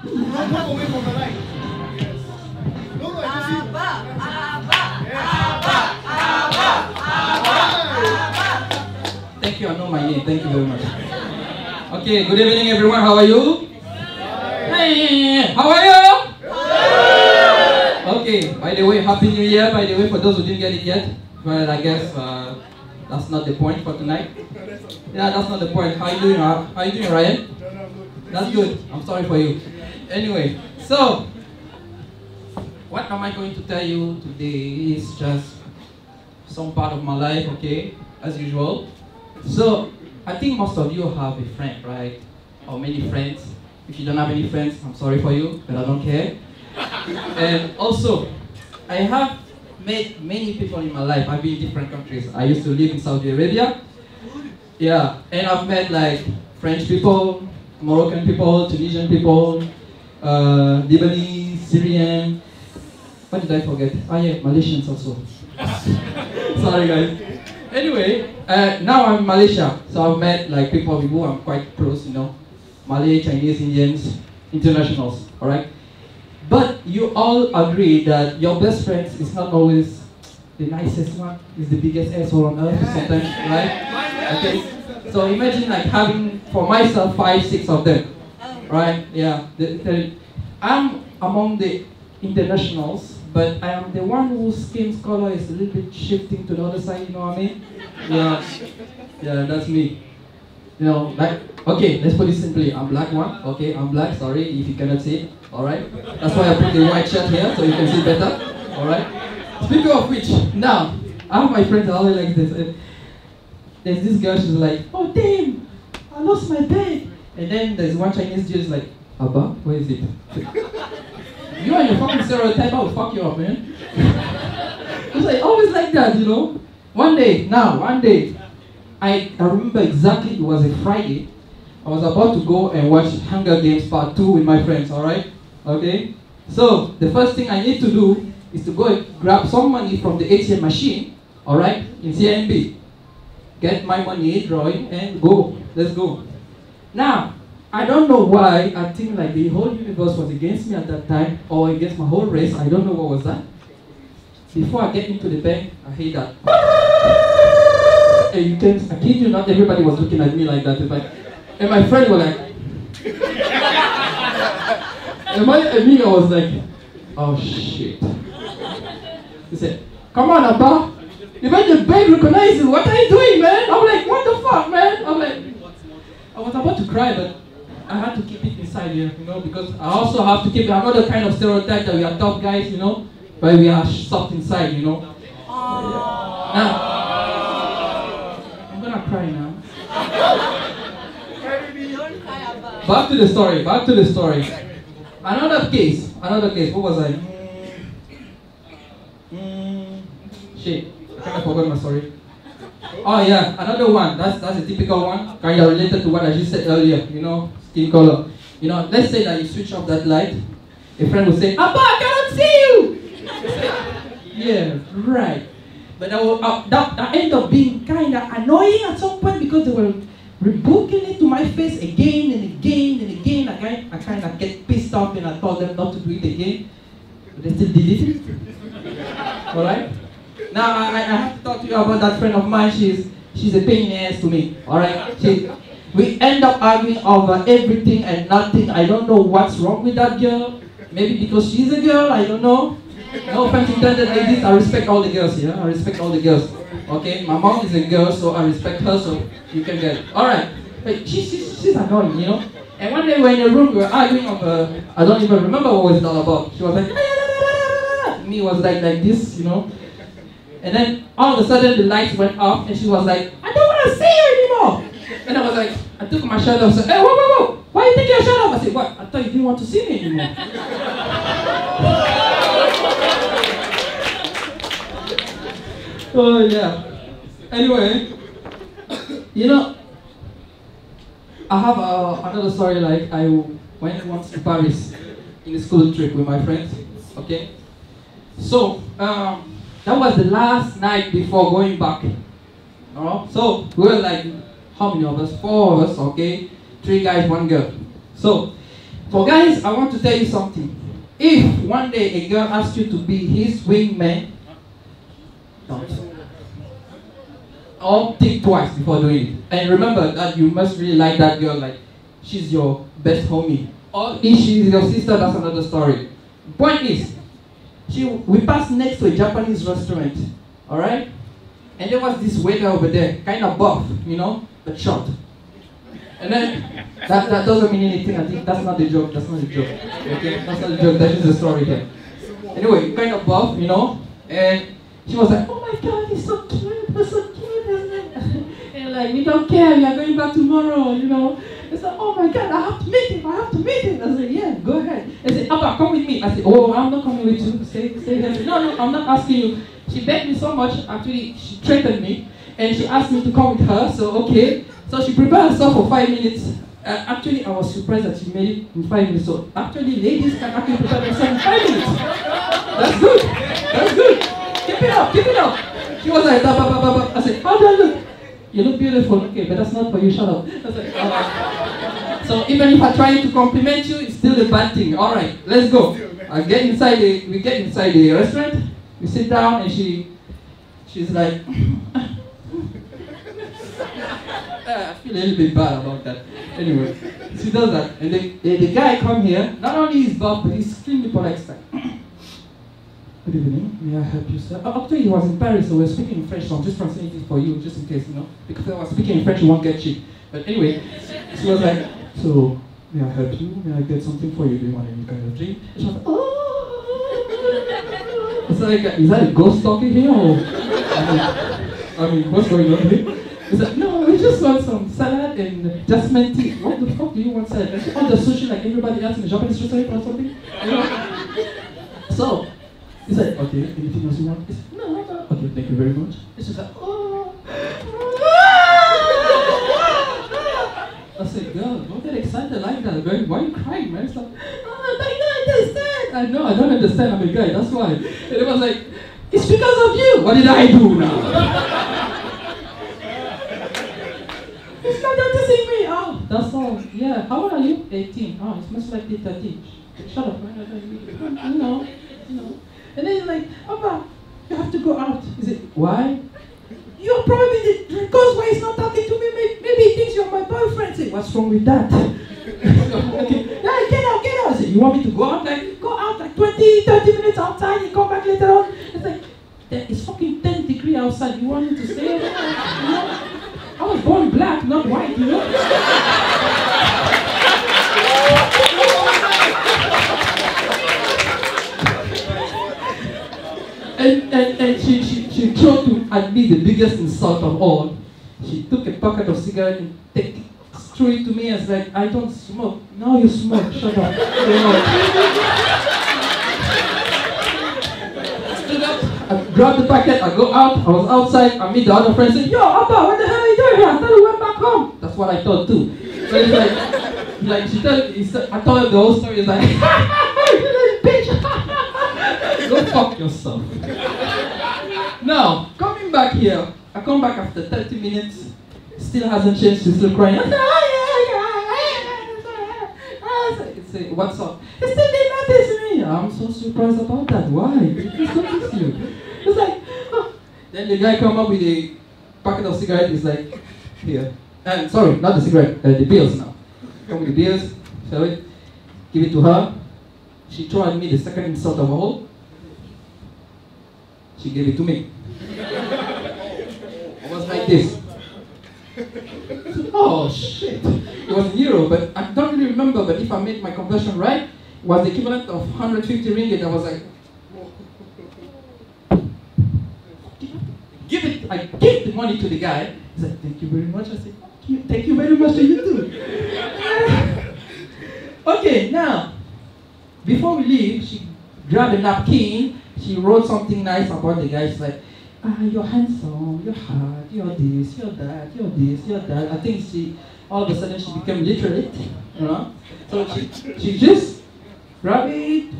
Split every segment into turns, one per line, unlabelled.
Don't move away from the light. Yes. No, I just see.
Thank you, I know my name. Thank you very much. Okay, good evening everyone. How are you? Hey, how are you? Okay, by the way, Happy New Year, by the way, for those who didn't get it yet. Well, I guess that's not the point for tonight. Yeah, that's not the point. How you doing, Ryan? That's good. I'm sorry for you. Anyway, so, what am I going to tell you today is just some part of my life, okay, as usual. So, I think most of you have a friend, right? Or many friends. If you don't have any friends, I'm sorry for you, but I don't care. And also, I have met many people in my life. I've been in different countries. I used to live in Saudi Arabia. Yeah, and I've met like French people, Moroccan people, Tunisian people, Lebanese, Syrian. What did I forget? Ah yeah, Malaysians also. Sorry guys. Anyway, now I'm in Malaysia, so I've met like people who I'm quite close, you know, Malay, Chinese, Indians, internationals. All right. But you all agree that your best friends is not always the nicest one, is the biggest asshole on earth sometimes, right? Okay. So imagine like having, for myself, 5, 6 of them, right? Yeah. I'm among the internationals, but I am the one whose skin color is a little bit shifting to the other side, you know what I mean? Yeah. Yeah, that's me. You know, like, okay, let's put it simply. I'm black one, okay? I'm black, sorry if you cannot see it, alright? That's why I put the white shirt here, so you can see better, alright? Speaking of which, now, I have my friends always like this. There's this girl, she's like, oh damn, I lost my bed. And then there's one Chinese dude who's like, Abba, where is it? You and your fucking stereotype, I will fuck you up, man. It's like, always like that, you know? One day, I remember exactly, it was a Friday. I was about to go and watch Hunger Games Part 2 with my friends, alright? Okay? So, the first thing I need to do is to go and grab some money from the ATM machine, alright? In CNB. Get my money, drawing, and go. Let's go. Now, I don't know why, I think like the whole universe was against me at that time, or against my whole race, I don't know what was that. Before I get into the bank, I hear that. And you can, I kid you not, everybody was looking at me like that. And my friend was like, and me, I was like, oh shit. He said, come on, Abba. Even the bank recognizes, what are you doing, man? I'm like, what the fuck, man? I'm like, I was about to cry, but I had to keep it inside here, you know, because I also have to keep another kind of stereotype that we are tough guys, you know, but we are soft inside, you know. Now, I'm gonna cry now. Back to the story. Another case, what was I? Shit, I kind of forgot my story. Oh yeah, another one, that's a typical one, kind of related to what I just said earlier, you know, skin color. You know, let's say that you switch off that light, a friend will say, Abba, I cannot see you! Yeah, right. But that ended up being kind of annoying at some point because they were rebuking it to my face again and again and again. I kind of get pissed off and I told them not to do it again. But they still did it. Alright? Now I have to talk to you about that friend of mine. She's a pain in the ass to me. Alright? We end up arguing over everything and nothing. I don't know what's wrong with that girl. Maybe because she's a girl, I don't know. No offense intended, ladies. I respect all the girls here. I respect all the girls. Okay? My mom is a girl, so I respect her, so you can get it. Alright. But she's annoying, you know? And one day we were in a room, we were arguing over, I don't even remember what it was all about. She was like, me was like this, you know? And then all of a sudden the lights went off and she was like, I don't want to see you anymore! And I was like, I took my shirt off and said, hey, whoa! Why you take your shirt off? I said, what? I thought you didn't want to see me anymore. Oh yeah. Anyway, you know, I have another story. Like I went once to Paris in a school trip with my friends. Okay, so that was the last night before going back. Alright, so we were like, how many of us? 4 of us. Okay, 3 guys, 1 girl. So For guys, I want to tell you something. If one day a girl asks you to be his wingman, don't. Or think twice before doing it. And remember that you must really like that girl, like she's your best homie. Or if she's your sister, that's another story. Point is, we passed next to a Japanese restaurant, alright? And there was this waiter over there, kind of buff, you know, but short. And then, that doesn't mean anything. I think that's not the joke. That's not the joke. Okay? That's not the joke. That is the story here. Anyway, kind of buff, you know. And she was like, oh my God, he's so cute. He's so cute, isn't it? And like, we don't care. We are going back tomorrow, you know. It's like, oh my God, I have to meet him. I have to meet him. I said, yeah, go ahead. I said, Abba, come with me. I said, oh, I'm not coming with you. Stay here. No, I'm not asking you. She begged me so much. Actually, she threatened me. And she asked me to come with her. So, okay. So she prepared herself for 5 minutes. Actually, I was surprised that she made it in 5 minutes. So actually, ladies can actually prepare themselves in 5 minutes. That's good. That's good. Keep it up. Keep it up. She was like, bah, bah, bah, bah, bah. I said, how do I look? You look beautiful. Okay, but that's not for you. Shut up. I said, all right. So even if I try to compliment you, it's still a bad thing. All right, let's go. We get inside the restaurant. We sit down, and she's like. I feel a little bit bad about that. Anyway, she does that. And the guy come here, not only is buff, but he's extremely polite style. Good evening, may I help you, sir? Actually, he was in Paris, so we're speaking in French, so I'm just translating it for you, just in case, you know. Because if I was speaking in French, you won't get shit. But anyway, she was like, so, may I help you? May I get something for you? Do you want any kind of drink? And she was like, oh! It's like, is that a ghost talking here, or? I mean, what's going on here? He's like, no, we just want some salad and jasmine tea. What the fuck do you want salad? And all the sushi like everybody else in the Japanese restaurant or something? You know? So, he's like, okay, anything else you want? He said, no, no. Okay, thank you very much. It's just like, oh. I said, girl, don't get excited like that. Why are you crying, man? It's like, oh, I don't understand. I know, I don't understand. I'm a guy, that's why. And it was like, it's because of you. What did I do now? It's not noticing me. Oh, that's all. Yeah. How old are you? 18. Oh, it's most likely 13. Shut up, man. You know. And then he's like, Papa, you have to go out. He said, why? You're probably because why he's not talking to me. Maybe he thinks you're my boyfriend. I said, what's wrong with that? Okay. Yeah, get out. I said, you want me to go out? Like, go out like 20, 30 minutes outside. You come back later on. It's like, it's fucking 10 degrees outside. You want me to stay over there? You know? I was born black, not white, you know? and she tried to admit the biggest insult of all. She took a packet of cigarettes and threw it to me and was like, I don't smoke. Now you smoke, shut up. I grabbed the packet, I go out, I was outside, I meet the other friend, say, yo, Abba, what the hell are you doing here? I thought you went back home. That's what I thought too. So it's like I told her the whole story, it's like, you little bitch. Go fuck yourself. Now, coming back here, I come back after 30 minutes, still hasn't changed, she's still crying. I said, say, what's up? He still didn't notice me. I'm so surprised about that. Why? It's notice you. It's like, oh. Then the guy come up with a packet of cigarettes. He's like, here. Sorry, not the cigarette, the bills now. Come with the bills, shall we? Give it to her. She threw at me the second insult of all. She gave it to me. It was like this. Oh shit. It was in euro, but I don't really remember, but if I made my conversion right, it was the equivalent of 150 ringgit. I was like, I gave the money to the guy. He said, thank you very much. I said, thank you very much to you too. Okay, now, before we leave, she grabbed a napkin, she wrote something nice about the guy. She's like, you're handsome, you're hot, you're this, you're that, you're this, you're that. I think all of a sudden she became literate, you know? So she just grabbed it,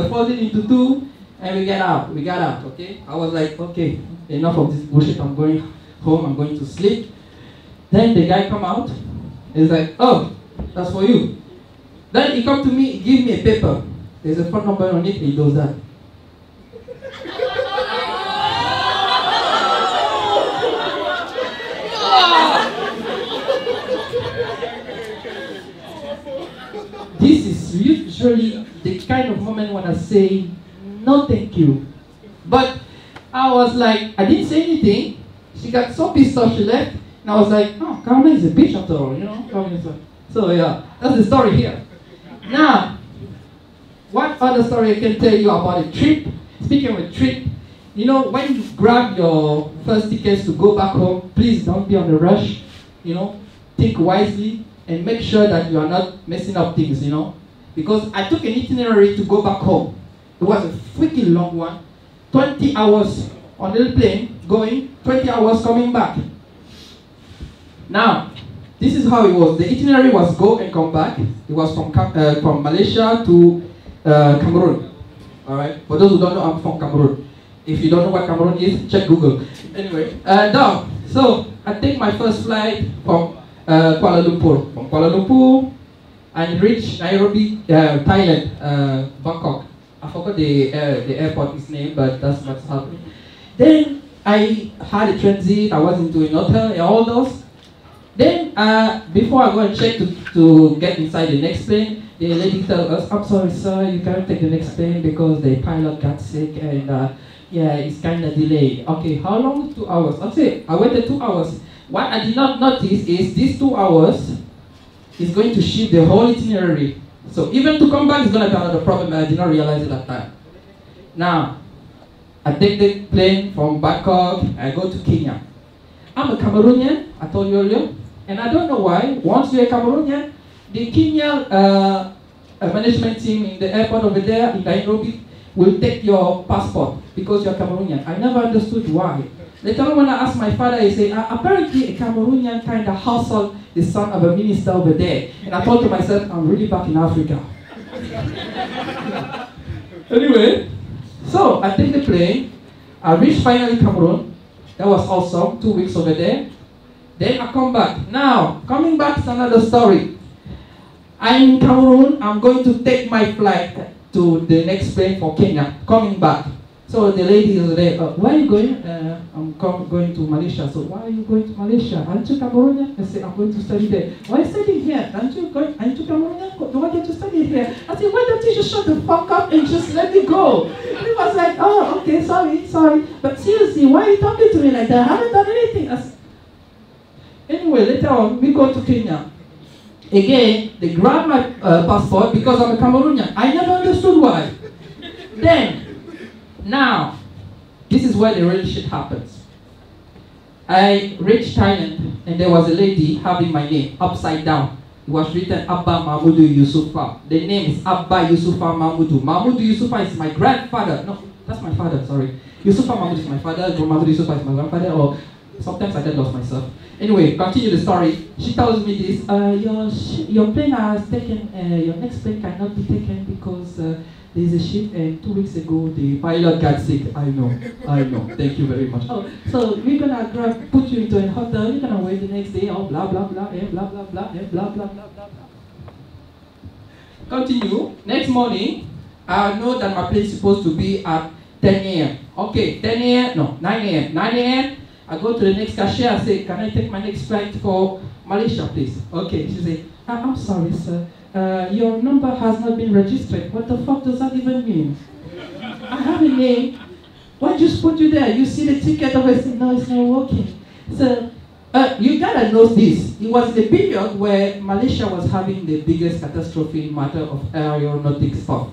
folded it into two, and we got out, okay? I was like, okay, enough of this bullshit, I'm going home, I'm going to sleep. Then the guy come out, he's like, oh, that's for you. Then he come to me, give me a paper. There's a phone number on it, he does that. This is usually the kind of moment when I say, no thank you. But I was like, I didn't say anything. She got so pissed off, she left. And I was like, oh, Carmen is a bitch after all, you know? So yeah, that's the story here. Now, what other story I can tell you about a trip? Speaking of a trip, you know, when you grab your first tickets to go back home, please don't be on the rush, you know? Think wisely and make sure that you are not messing up things, you know? Because I took an itinerary to go back home. It was a freaking long one. 20 hours on the plane going, 20 hours coming back. Now, this is how it was. The itinerary was go and come back. It was from Malaysia to Cameroon. All right. For those who don't know, I'm from Cameroon. If you don't know what Cameroon is, check Google. Anyway, now, so I take my first flight from Kuala Lumpur. From Kuala Lumpur, I reach Nairobi, Thailand, Bangkok. I forgot the airport's name, but that's what's happening. Then I had a transit. I was into an hotel and all those. Then, before I go and check to get inside the next plane, the lady tells us, I'm sorry sir, you can't take the next plane because the pilot got sick and yeah, it's kind of delayed. Okay, how long? 2 hours. Okay, I waited 2 hours. What I did not notice is these 2 hours is going to shift the whole itinerary. So even to come back is going to be another problem, and I did not realize it at that time. Now, I take the plane from Bangkok, I go to Kenya. I'm a Cameroonian, I told you earlier. And I don't know why, once you're a Cameroonian, the Kenyan management team in the airport over there in Nairobi will take your passport because you're Cameroonian. I never understood why. Later on when I asked my father, he said, apparently a Cameroonian kind of hustled the son of a minister over there. And I thought to myself, I'm really back in Africa. Anyway, so I take the plane, I reach finally Cameroon. That was awesome, 2 weeks over there. Then I come back. Now, coming back is another story. I'm in Cameroon, I'm going to take my flight to the next plane for Kenya, coming back. So the lady is there, where are you going? I'm going to Malaysia. So why are you going to Malaysia? Aren't you Cameroonian? I said, I'm going to study there. Why are you studying here? Aren't you Cameroonian? Why don't you study here? I said, why don't you just shut the fuck up and just let me go? And he was like, oh, okay, sorry. But seriously, why are you talking to me like that? I haven't done anything. I said, anyway, later on, we go to Kenya. Again, they grab my passport because I'm a Cameroonian. I never understood why. Then, now, this is where the real shit happens. I reached Thailand and there was a lady having my name upside down. It was written Abba Mahmudu Yusufa. The name is Abba Yusufa Mahmudu. Mahmudu Yusufa is my grandfather. No, that's my father, sorry. Yusufa Mahmudu is my father, Mahmudu Yusufa is my grandfather, or sometimes I get lost myself. Anyway, continue the story. She tells me this, your plane has taken, your next plane cannot be taken because there's a ship and 2 weeks ago the pilot got sick. I know. Thank you very much. Oh, so we're gonna put you into a hotel, you're gonna wait the next day, oh blah blah blah, and blah blah blah, and blah blah blah blah blah. Continue. Next morning, I know that my plane is supposed to be at 10 a.m. Okay, 10 a.m. No, 9 a.m. 9 a.m. I go to the next cashier, I say, can I take my next flight for Malaysia, please? Okay, she said, I'm sorry, sir. Your number has not been registered. What the fuck does that even mean? I have a name. Why just put you there? You see the ticket of it? No, it's not working. So, you gotta know this. It was the period where Malaysia was having the biggest catastrophe in matter of aeronautic stuff.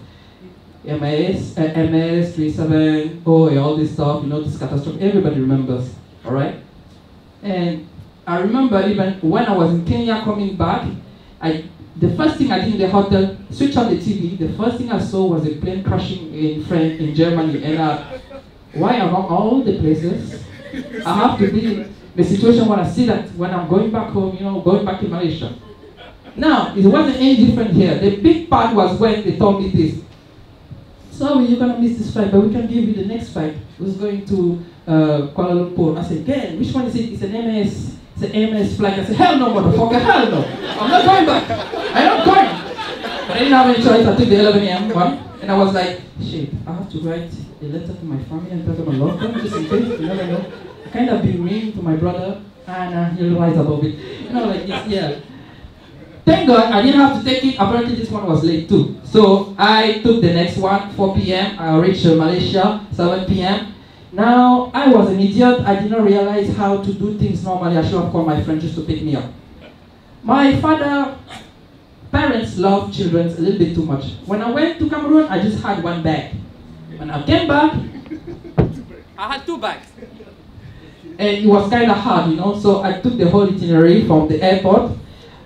MS 37, all this stuff, you know, this catastrophe. Everybody remembers. Alright? And I remember even when I was in Kenya coming back, the first thing I did in the hotel, switch on the TV, the first thing I saw was a plane crashing in France, in Germany. And why among all the places, I have to be in the situation when I see that when I'm going back home, you know, going back to Malaysia. Now, it wasn't any different here. The big part was when they told me this. Sorry, you're going to miss this flight, but we can give you the next flight. It was going to Kuala Lumpur. I said, again, which one is it? It's an MS. It's an MS flight. I said, hell no, motherfucker, hell no. I'm not going back. I'm not going. But I didn't have any choice. I took the 11 a.m. one, and I was like, shit, I have to write a letter to my family and tell them I love them, just in case, you never know. I kind of been mean to my brother, and he'll rise above it. You know, like this, yeah. Thank God I didn't have to take it. Apparently this one was late too. So I took the next one, 4 p.m. I reached Malaysia, 7 p.m. Now, I was an idiot. I did not realize how to do things normally. I should have called my friend just to pick me up. My parents love children a little bit too much. When I went to Cameroon, I just had one bag. When I came back, I had 2 bags. And it was kind of hard, you know, so I took the whole itinerary from the airport.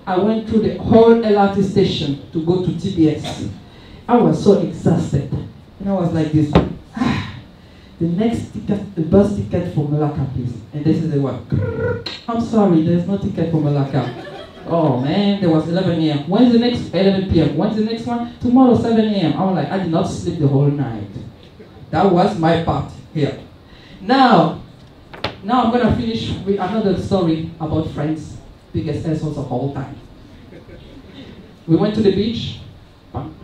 I went through the whole LRT station to go to TBS. I was so exhausted. And I was like this, the next ticket, the bus ticket for Malacca, please. And this is the one. I'm sorry, there's no ticket for Malacca. Oh man, there was 11 a.m. When's the next 11 p.m.? When's the next one? Tomorrow, 7 a.m. I was like, I did not sleep the whole night. That was my part here. Now I'm gonna finish with another story about friends, biggest assholes of all time. We went to the beach.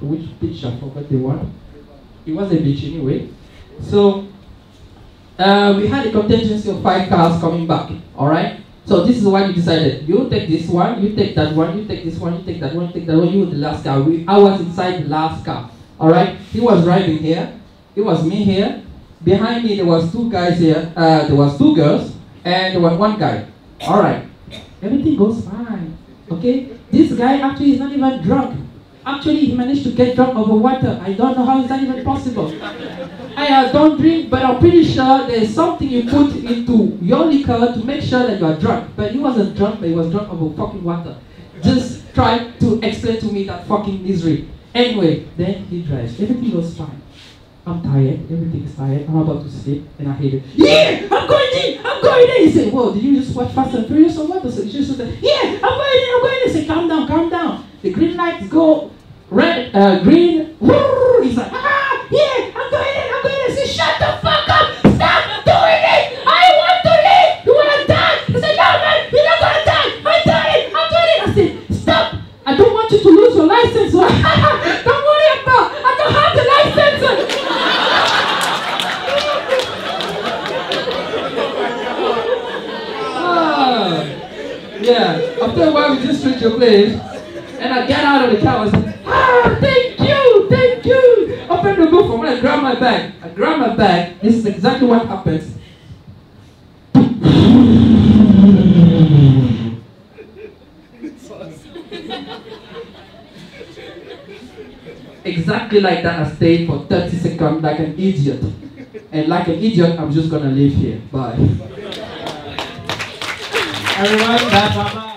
Which beach? I forgot the one. It was a beach anyway. So we had a contingency of 5 cars coming back. All right. So this is what we decided. You take this one, you take that one, you take this one, you take that one, you take that one. You were the last car. I was inside the last car. All right. He was driving here. It was me here. Behind me there was 2 guys here. There was 2 girls, and there was 1 guy. All right. Everything goes fine. Okay. This guy actually is not even drunk. Actually, he managed to get drunk over water. I don't know how is that even possible. I don't drink, but I'm pretty sure there's something you put into your liquor to make sure that you are drunk. But he wasn't drunk, but he was drunk over fucking water. Just try to explain to me that fucking misery. Anyway, then he drives. Everything goes fine. I'm tired, everything is tired, I'm about to sleep, and I hear it. Yeah, I'm going in, I'm going in. He said, whoa, did you just watch Fast and Furious or what? So he just said, yeah, I'm going in, I'm going in. He said, calm down, calm down. The green lights go red, green, woo! He's like, yeah, I'm going in, I'm going in. I said, shut the fuck up, stop doing it. I want to live, you want to die. He said, no man, you're not going to die. I'm doing it, I'm doing it. I said, stop, I don't want you to lose your license. Don't worry about, I don't have the license. Yeah, after a while we just switched your place, and I get out of the car and said, thank you. Open the book when I grab my bag. This is exactly what happens. Exactly like that, I stayed for 30 seconds like an idiot. And like an idiot, I'm just gonna leave here. Bye.
Everyone, that's